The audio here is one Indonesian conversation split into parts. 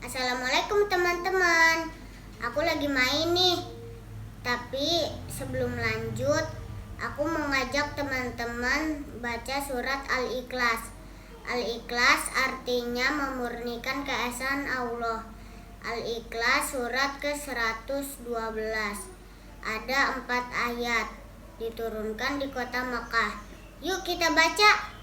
Assalamualaikum teman-teman. Aku lagi main nih. Tapi sebelum lanjut, aku mau ngajak teman-teman baca surat Al-Ikhlas. Al-Ikhlas artinya memurnikan keesaan Allah. Al-Ikhlas surat ke-112. Ada 4 ayat. Diturunkan di kota Makkah. Yuk kita baca.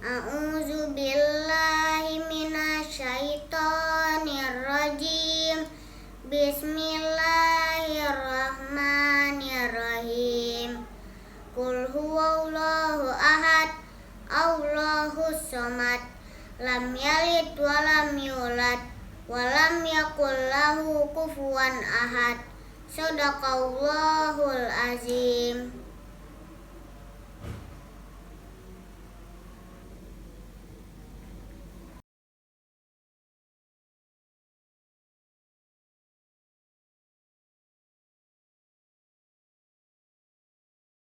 A'udzu billahi minasyaitonir rajim. Bismillahirrahmanirrahim. Qul huwallahu ahad, Allahus samad, lam yalid wa lam yulad wa lam yakul lahu kufuwan ahad. Shadaqallahul azim.